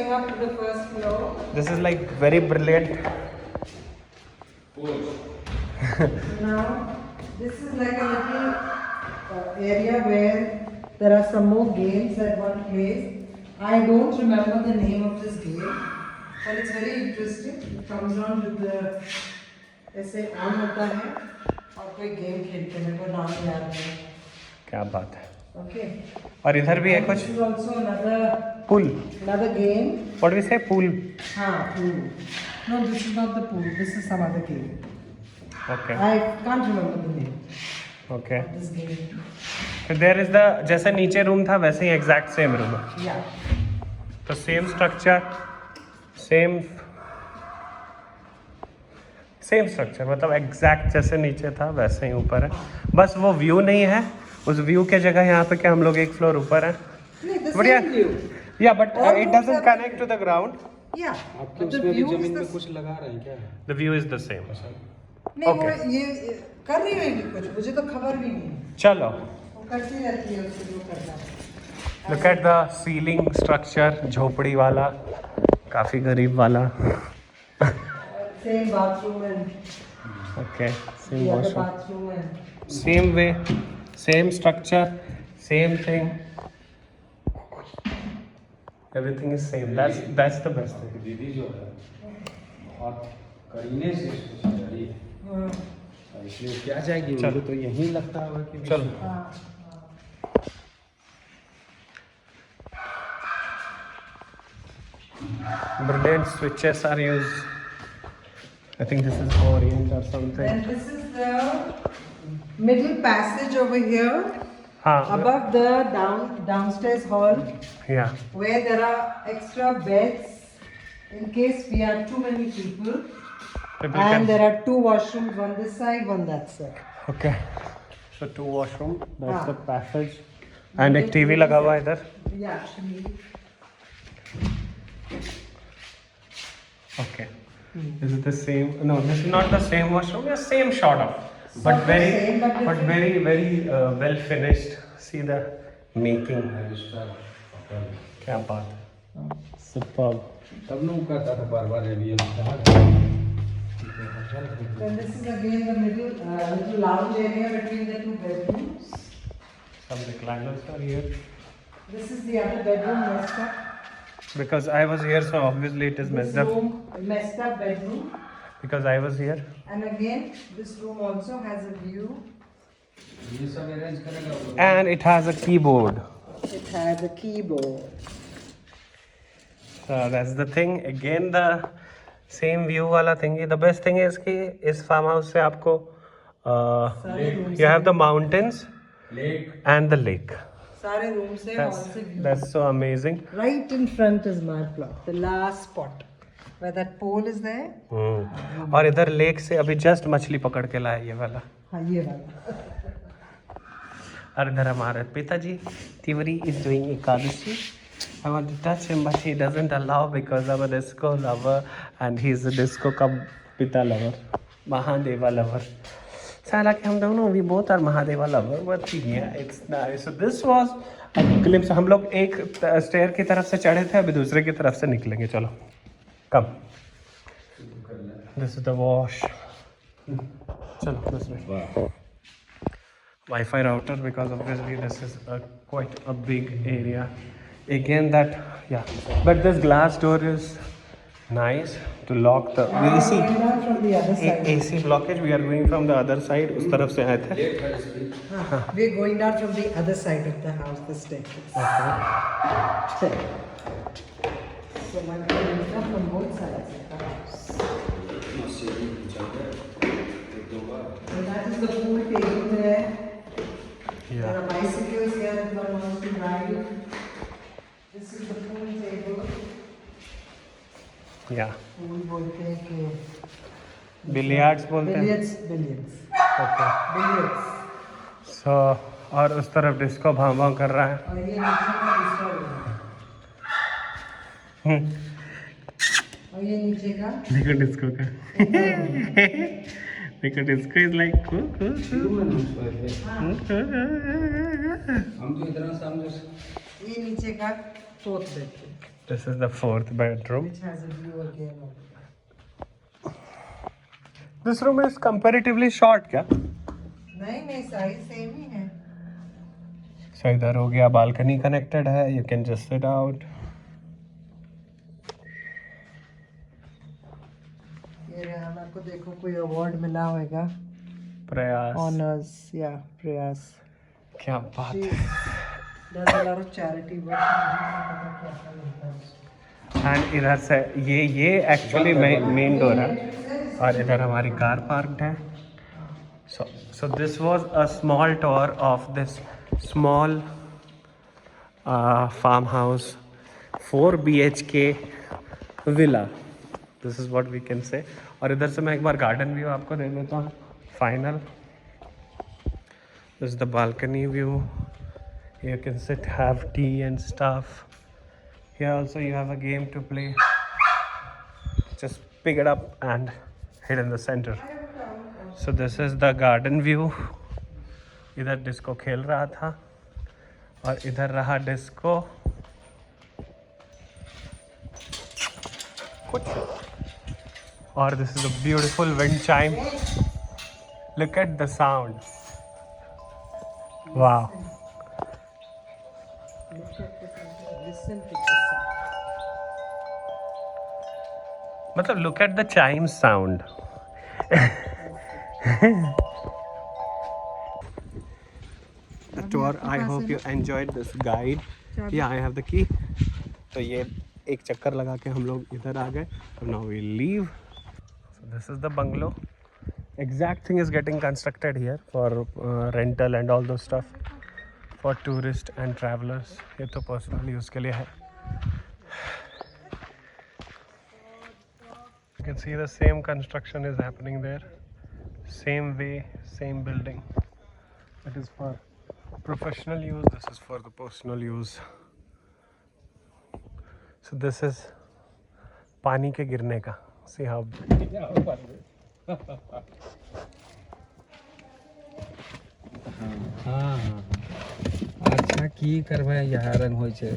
going up to the first floor. This is like very brilliant. Now, this is like a little area where there are some more games that one plays. I don't remember the name of this game, but it's very interesting. It comes on with the ऐसे on होता है और कोई game खेलते हैं, मेरे को नाम याद नहीं. क्या बात है. Okay. और इधर भी है कुछ. This is also another Pool. game. What do we say? Pool. हाँ, pool. No, this is not the pool. This is some other game. Okay. I can't remember the name Okay. of this game. So there is the जैसे नीचे room था वैसे ही exact same room है. Yeah. तो same structure same structure मतलब exact जैसे नीचे था वैसे ही ऊपर है. बस वो व्यू नहीं है. उस व्यू के जगह यहाँ पे क्या हम लोग एक फ्लोर ऊपर हैं. बढ़िया. या but it doesn't connect to the ground. Yeah. आपके उसमें भी जमीन में कुछ लगा रहे हैं क्या? The view is the same. नहीं वो ये कर रही होगी कुछ, मुझे तो खबर भी नहीं. चलो. वो करती रहती है उसको जो करना है. Look at the ceiling structure. झोपड़ी वाला, काफी गरीब वाला. Same bathroom and Okay, same the other washroom. bathroom and Same way, same structure, same thing. Everything is same. That's the best thing. दीदी जो है बहुत करीने से इसको सजा रही है. इसलिए क्या जाएगी. मुझे तो यही लगता होगा कि चलो. Brilliant switches are used. I think this is Orient or something. then this is the middle passage over here हाँ. above the downstairs hall Yeah. where there are extra beds in case we are too many people. People And can- there are 2 washrooms, one this side, one that side. Okay. So 2 washroom. That's हाँ. the passage. And एक TV लगा हुआ है इधर. Yeah, actually. Okay. Is it the same? No, this is not the same washroom. Yeah, same sort of, but Sort of very, same, but different. very well finished. See the making. क्या बात है. Superb. तब लोग कहता था बार बार ये Then this is again the middle little lounge area between the 2 bedrooms. Some recliners are here. This is the other bedroom messed up. Because I was here, so obviously it is This messed up. room messed up bedroom. Because I was here. And again, this room also has a view. ये सब arrange करेगा वो. And it has a keyboard. It has a keyboard. So that's the thing. Again the same view वाला thing. The best thing is कि इस farm house से आपको you have the mountains Lake. and the lake. सारे room से hall से view. That's so amazing. Right in front is my plot, the last spot where that pole is there. और इधर lake से अभी just मछली पकड़ के लाया ये वाला. हाँ ये वाला. और इधर हमारे पिताजी Tiwari is doing Ekadashi. I want to touch him but he doesn't allow because I'm a disco lover and he's a disco का पिता lover, महादेवा lover. साला कि हम दोनों भी बहुत और Mahadeva lover but yeah it's nice. So this was a glimpse. हम लोग एक स्टेयर की तरफ से चढ़े थे, अभी दूसरे की तरफ से निकलेंगे. चलो come. This is the wash. चलो this way. Wi-Fi router because obviously this is quite a big area. Again that but this glass door is nice to lock the AC. Going down from the other side. AC blockage. We are going from the other side. उस तरफ से आए थे. We're going down from the other side of the house, the staircase. So one can enter from both sides of the house. And that is the pool table there. There are bicycles here if one wants to ride. This is the pool table. Yeah. Pool बोलते हैं कि Billiards बोलते हैं. billiards. Okay. Billiards. So और उस तरफ disco भाव भाव कर रहा है. और ये नीचे का disco room. और ये नीचे का देखो डिस्को का. देखो डिस्को is like cool. हम तो इतना समझो. ये नीचे का fourth bedroom. This is the 4th bedroom. which has a view again of. This room is comparatively short, क्या? नहीं साइज सेम ही है. So इधर हो गया balcony connected है. You can just sit out. ये रहना को देखो कोई अवार्ड मिला होगा. प्रयास. Honors, yeah, प्रयास. क्या बात She है. does a lot of charity work. And इधर से ये एक्चुअली मेन डोर है और इधर हमारी कार पार्कड है. So this was a small tour of this small farm house 4 BHK villa. This is what we can say. और इधर से मैं एक बार गार्डन व्यू आपको दे देता हूँ final. This is the balcony view. You can sit have T and stuff. Here also you have a game to play. Just pick it up and hit in the center. So this is the garden view. इधर disco खेल रहा था और इधर रहा disco. कुछ और this is a beautiful wind chime. Look at the sound. Wow. Listen to this. मतलब look at the chime sound. The tour. I hope you enjoyed this guide. Yeah, I have the key. तो ये एक चक्कर लगा के हम लोग इधर आ गए. So now we leave. So this is the bungalow. Exact thing is getting constructed here for rental and all those stuff for tourists and travelers. ये तो personal use के लिए है. You can see the same construction is happening there. Same way, same building. It is for professional use. This is for the personal use. So this is पानी के गिरने का. See how. हाँ अच्छा की करबै यहाँ रंग होइ छै.